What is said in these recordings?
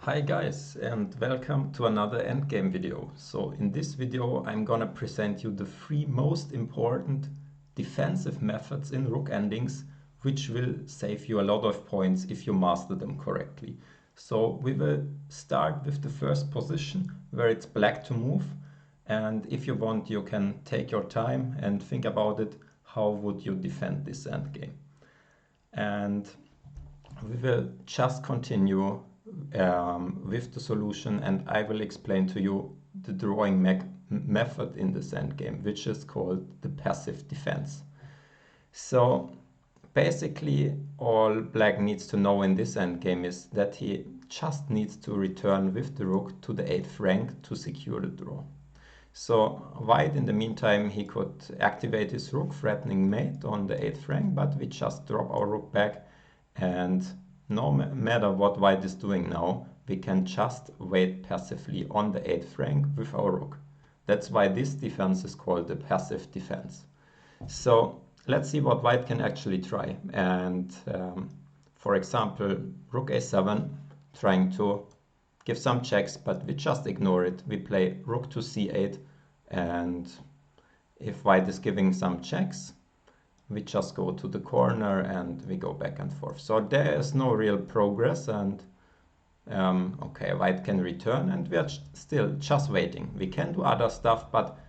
Hi guys, and welcome to another endgame video. So in this video I'm gonna present you the three most important defensive methods in rook endings, which will save you a lot of points if you master them correctly. So we will start with the first position where it's black to move, and if you want you can take your time and think about it, how would you defend this endgame. And we will just continue with the solution, and I will explain to you the drawing method in this endgame, which is called the passive defense. So basically all black needs to know in this endgame is that he just needs to return with the rook to the 8th rank to secure the draw. So white in the meantime he could activate his rook threatening mate on the 8th rank, but we just drop our rook back, and no matter what white is doing now, we can just wait passively on the 8th rank with our rook. That's why this defense is called the passive defense. So let's see what white can actually try. And for example, rook a7, trying to give some checks, but we just ignore it. We play rook to c8, and if white is giving some checks, we just go to the corner and we go back and forth. So there is no real progress, and okay, white can return and we are still just waiting. We can do other stuff, but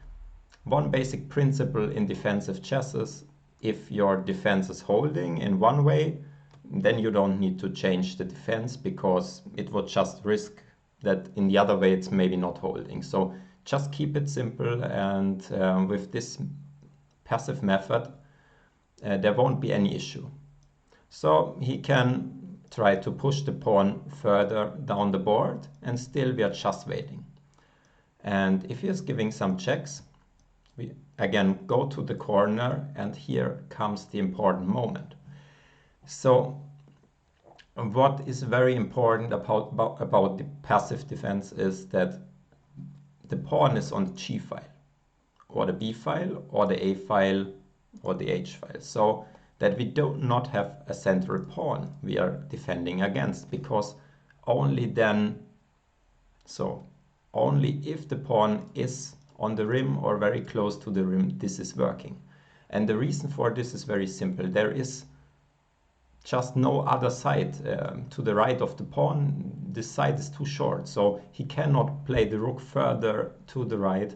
one basic principle in defensive chess is if your defense is holding in one way, then you don't need to change the defense, because it would just risk that in the other way it's maybe not holding. So just keep it simple, and with this passive method there won't be any issue. So he can try to push the pawn further down the board, and still we are just waiting. And if he is giving some checks, we again go to the corner, and here comes the important moment. So what is very important about the passive defense is that the pawn is on the G file, or the B file, or the A file, or the H file, so that we do not have a central pawn we are defending against, because only then, so only if the pawn is on the rim or very close to the rim, this is working. And the reason for this is very simple. There is just no other side to the right of the pawn. This side is too short, so he cannot play the rook further to the right,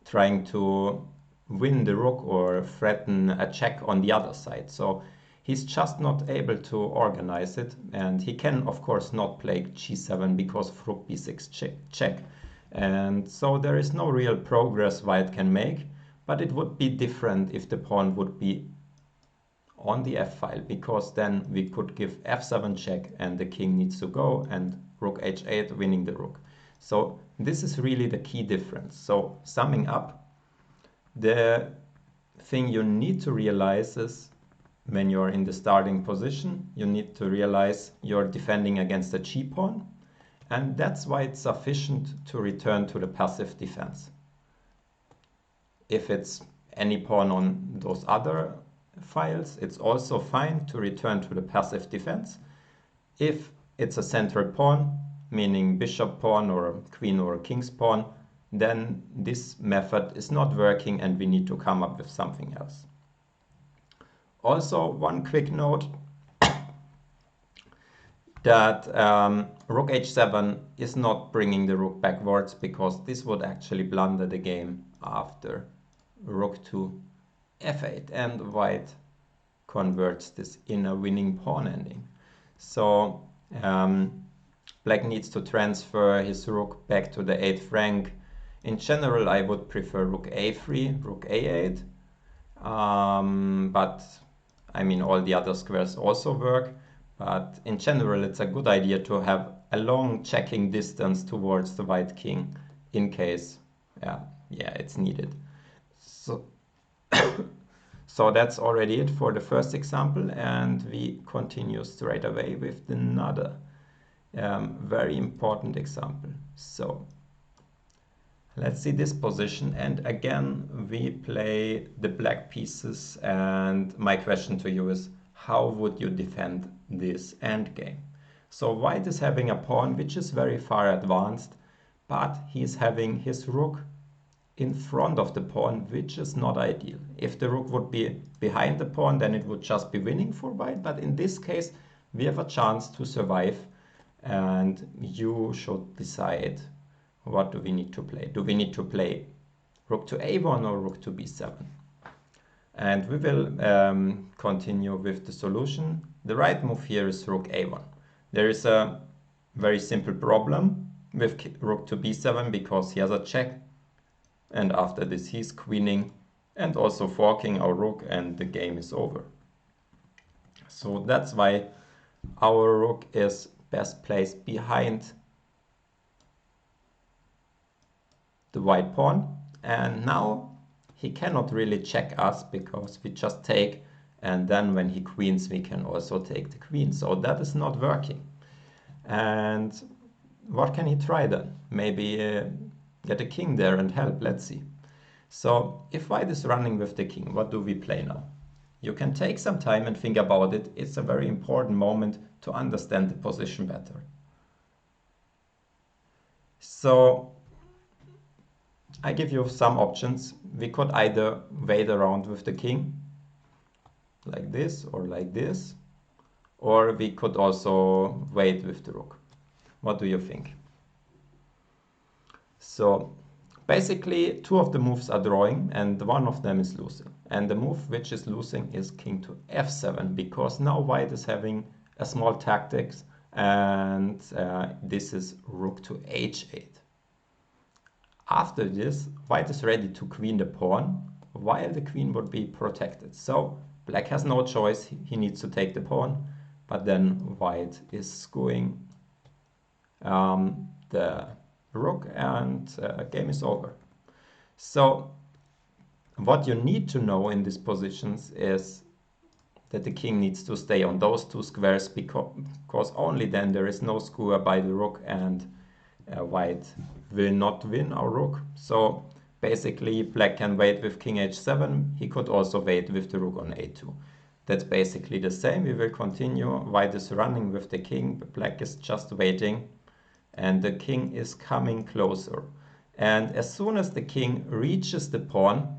trying to win the rook or threaten a check on the other side. So he's just not able to organize it, and he can of course not play g7 because of rook b6 check. And so there is no real progress white can make, but it would be different if the pawn would be on the f file, because then we could give f7 check and the king needs to go, and rook h8 winning the rook. So this is really the key difference. So summing up, the thing you need to realize is when you're in the starting position, you need to realize you're defending against a G pawn, and that's why it's sufficient to return to the passive defense. If it's any pawn on those other files, it's also fine to return to the passive defense. If it's a central pawn, meaning bishop pawn or queen or king's pawn, then this method is not working and we need to come up with something else. Also, one quick note that rook h7 is not bringing the rook backwards, because this would actually blunder the game after rook to f8, and white converts this in a winning pawn ending. So black needs to transfer his rook back to the 8th rank. In general, I would prefer rook a3, rook a8, but I mean all the other squares also work. But in general, it's a good idea to have a long checking distance towards the white king in case, it's needed. So, so that's already it for the first example, and we continue straight away with another very important example. So let's see this position, and again we play the black pieces, and my question to you is, how would you defend this endgame? So white is having a pawn which is very far advanced, but he is having his rook in front of the pawn, which is not ideal. If the rook would be behind the pawn, then it would just be winning for white, but in this case we have a chance to survive, and you should decide what do we need to play. Do we need to play rook to a1 or rook to b7? And we will continue with the solution. The right move here is rook a1. There is a very simple problem with rook to b7 because he has a check, and after this he's queening and also forking our rook, and the game is over. So that's why our rook is best placed behind the white pawn, and now he cannot really check us because we just take, and then when he queens we can also take the queen, so that is not working. And what can he try then? Maybe get a king there and help. Let's see. So if white is running with the king, what do we play now? You can take some time and think about it. It's a very important moment to understand the position better. So I give you some options. We could either wait around with the king, like this or like this, or we could also wait with the rook. What do you think? So basically two of the moves are drawing and one of them is losing. And the move which is losing is king to f7, because now white is having a small tactics, and this is rook to h8. After this, white is ready to queen the pawn, while the queen would be protected. So black has no choice, he needs to take the pawn, but then white is going the rook, and game is over. So what you need to know in these positions is that the king needs to stay on those two squares, because only then there is no skewer by the rook, and white will not win our rook. So basically black can wait with king h7, he could also wait with the rook on a2. That's basically the same. We will continue. White is running with the king, but black is just waiting, and the king is coming closer. And as soon as the king reaches the pawn,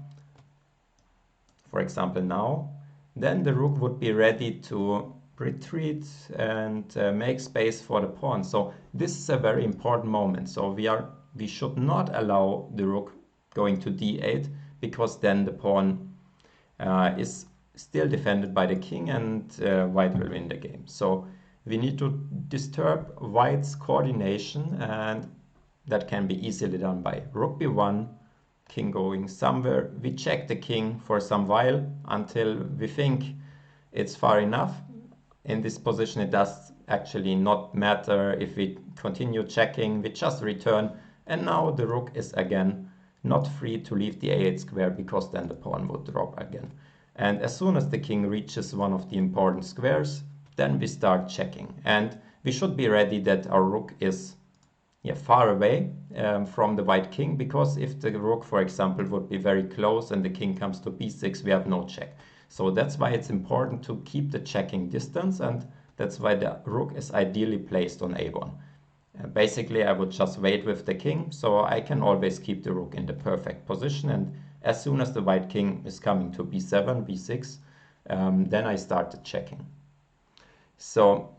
for example now, then the rook would be ready to retreat and make space for the pawn. So this is a very important moment. So we should not allow the rook going to d8, because then the pawn is still defended by the king, and white will win the game. So we need to disturb white's coordination, and that can be easily done by rook b1, king going somewhere. We check the king for some while until we think it's far enough. In this position it does actually not matter if we continue checking, we just return, and now the rook is again not free to leave the a8 square, because then the pawn would drop again. And as soon as the king reaches one of the important squares, then we start checking, and we should be ready that our rook is far away from the white king, because if the rook, for example, would be very close and the king comes to b6, we have no check. So that's why it's important to keep the checking distance, and that's why the rook is ideally placed on a1. Basically I would just wait with the king, so I can always keep the rook in the perfect position, and as soon as the white king is coming to b7, b6, then I started checking. So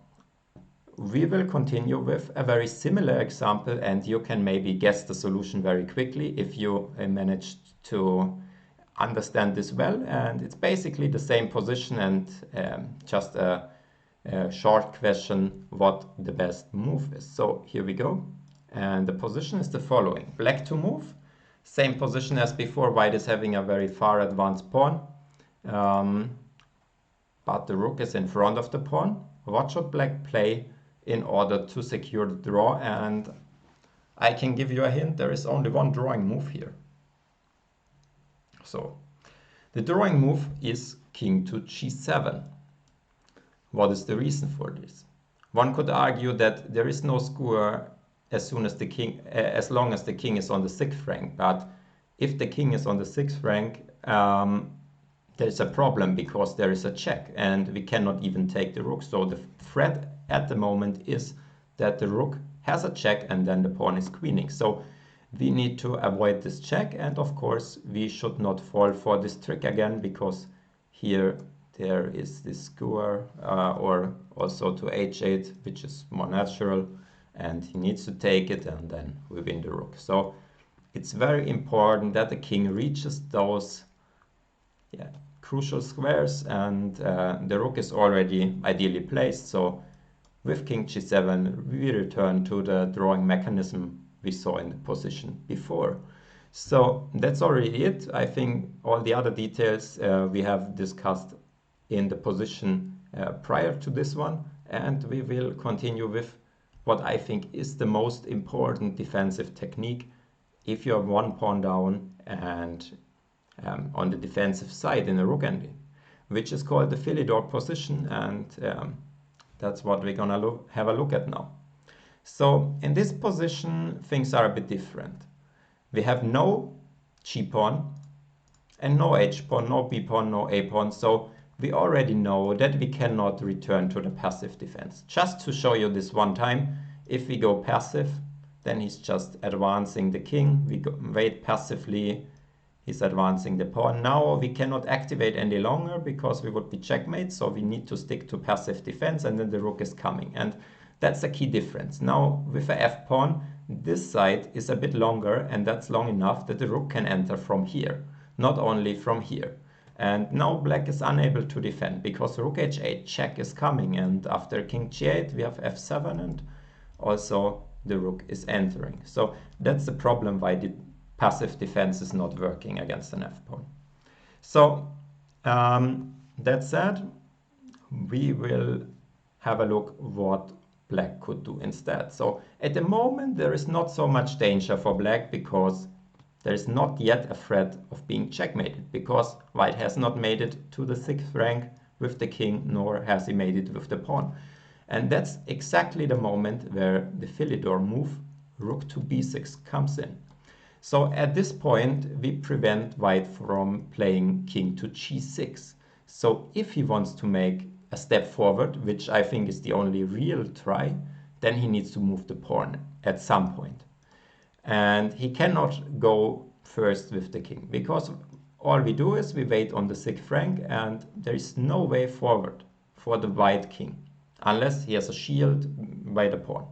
we will continue with a very similar example, and you can maybe guess the solution very quickly if you managed to understand this well. And it's basically the same position, and just a short question what the best move is. So here we go, and the position is the following: black to move, same position as before. White is having a very far advanced pawn, but the rook is in front of the pawn. What should black play in order to secure the draw? And I can give you a hint, there is only one drawing move here. So the drawing move is king to g7. What is the reason for this? One could argue that there is no skewer as long as the king is on the 6th rank, but if the king is on the 6th rank, there's a problem because there is a check and we cannot even take the rook. So the threat at the moment is that the rook has a check and then the pawn is queening. So we need to avoid this check, and of course we should not fall for this trick again, because here there is this skewer or also to h8, which is more natural, and he needs to take it and then we win the rook. So it's very important that the king reaches those crucial squares, and the rook is already ideally placed. So with king g7 we return to the drawing mechanism we saw in the position before. So that's already it. I think all the other details we have discussed in the position prior to this one, and we will continue with what I think is the most important defensive technique if you have one pawn down and on the defensive side in a rook ending, which is called the Philidor position, and that's what we're gonna have a look at now. So in this position things are a bit different. We have no g-pawn and no h-pawn, no b-pawn, no a-pawn, so we already know that we cannot return to the passive defense. Just to show you this one time, if we go passive, then he's just advancing the king, we wait passively, he's advancing the pawn. Now we cannot activate any longer because we would be checkmate, so we need to stick to passive defense, and then the rook is coming. And that's a key difference. Now with the f-pawn, this side is a bit longer, and that's long enough that the rook can enter from here, not only from here. And now black is unable to defend because rook h8 check is coming, and after king g8 we have f7, and also the rook is entering. So that's the problem why the passive defense is not working against an f-pawn. So that said, we will have a look what black could do instead. So at the moment there is not so much danger for black because there is not yet a threat of being checkmated, because white has not made it to the 6th rank with the king, nor has he made it with the pawn. And that's exactly the moment where the Philidor move, rook to b6, comes in. So at this point we prevent white from playing king to g6. So if he wants to make a step forward, which I think is the only real try, then he needs to move the pawn at some point. And he cannot go first with the king, because all we do is we wait on the 6th rank, and there is no way forward for the white king unless he has a shield by the pawn.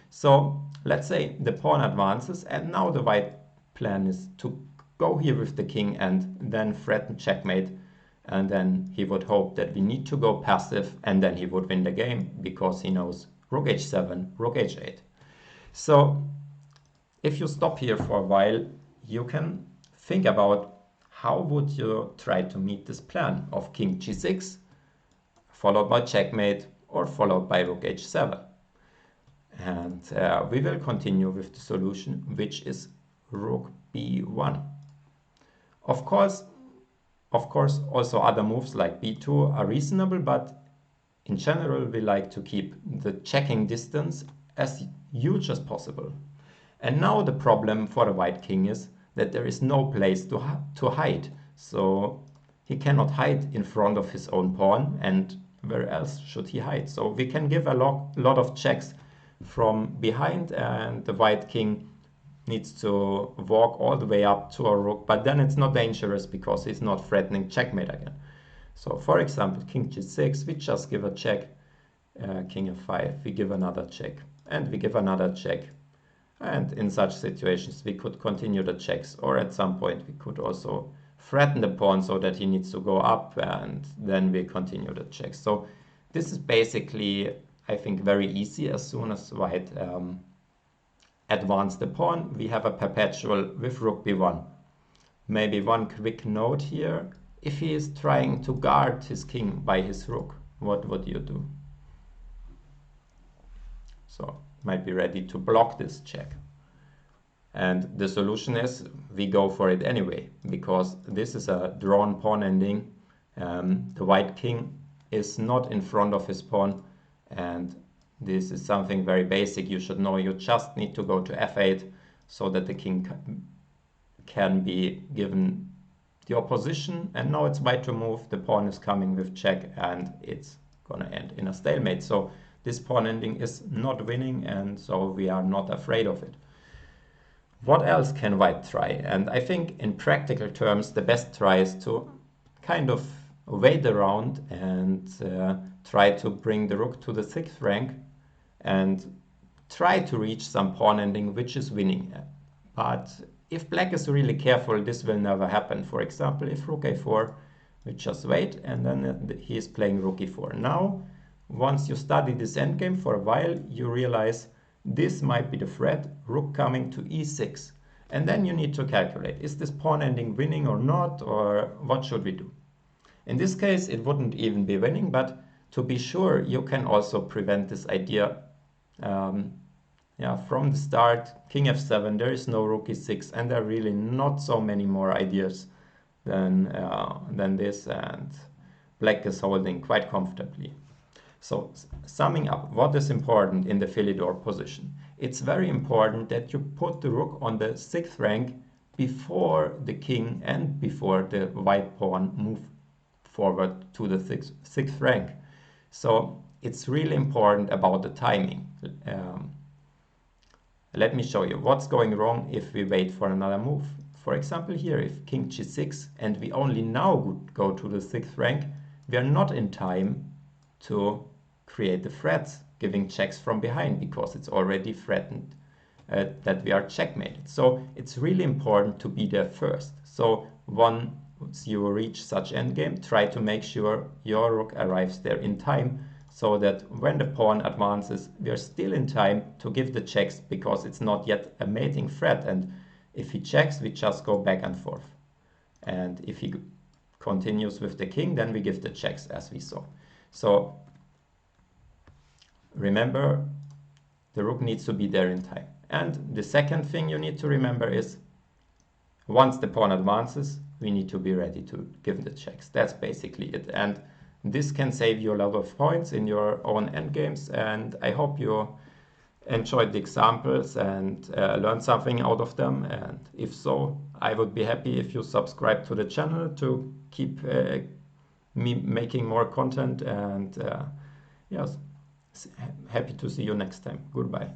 So let's say the pawn advances, and now the white plan is to go here with the king and then threaten checkmate, and then he would hope that we need to go passive, and then he would win the game because he knows rook h7, rook h8. So if you stop here for a while, you can think about how would you try to meet this plan of king g6 followed by checkmate, or followed by rook h7. And we will continue with the solution, which is rook b1. Of course, also other moves like b2 are reasonable, but in general we like to keep the checking distance as huge as possible. And now the problem for the white king is that there is no place to hide. So he cannot hide in front of his own pawn, and where else should he hide? So we can give a lot of checks from behind, and the white king needs to walk all the way up to a rook, but then it's not dangerous because he's not threatening checkmate again. So for example, king g6, we just give a check, king f5, we give another check, and we give another check. And in such situations we could continue the checks, or at some point we could also threaten the pawn so that he needs to go up, and then we continue the checks. So this is basically, I think, very easy. As soon as white advance the pawn, we have a perpetual with rook b1. Maybe one quick note here: if he is trying to guard his king by his rook, what would you do? So might be ready to block this check. And the solution is we go for it anyway, because this is a drawn pawn ending. The white king is not in front of his pawn, and this is something very basic you should know. You just need to go to f8 so that the king can be given the opposition, and now it's white to move. The pawn is coming with check, and it's gonna end in a stalemate. So this pawn ending is not winning, and so we are not afraid of it. What else can white try? And I think in practical terms, the best try is to kind of wait around and try to bring the rook to the 6th rank and try to reach some pawn ending which is winning. But if black is really careful, this will never happen. For example, if rook a4, we just wait, and then he is playing rook e4. Now, once you study this endgame for a while, you realize this might be the threat, rook coming to e6. And then you need to calculate, is this pawn ending winning or not, or what should we do? In this case, it wouldn't even be winning, but to be sure, you can also prevent this idea from the start. King f7, there is no rook e6, and there are really not so many more ideas than this, and black is holding quite comfortably. So summing up, what is important in the Philidor position? It's very important that you put the rook on the 6th rank before the king and before the white pawn move forward to the 6th rank. So it's really important about the timing. Let me show you what's going wrong if we wait for another move. For example, here, if king g6 and we only now go to the 6th rank, we are not in time to create the threats, giving checks from behind, because it's already threatened that we are checkmated. So it's really important to be there first. So once you reach such endgame, try to make sure your rook arrives there in time, so that when the pawn advances, we are still in time to give the checks, because it's not yet a mating threat. And if he checks, we just go back and forth. And if he continues with the king, then we give the checks, as we saw. So remember, the rook needs to be there in time. And the second thing you need to remember is, once the pawn advances, we need to be ready to give the checks. That's basically it. And this can save you a lot of points in your own endgames. And I hope you enjoyed the examples and learned something out of them. And if so, I would be happy if you subscribe to the channel to keep me making more content. And yes, happy to see you next time. Goodbye.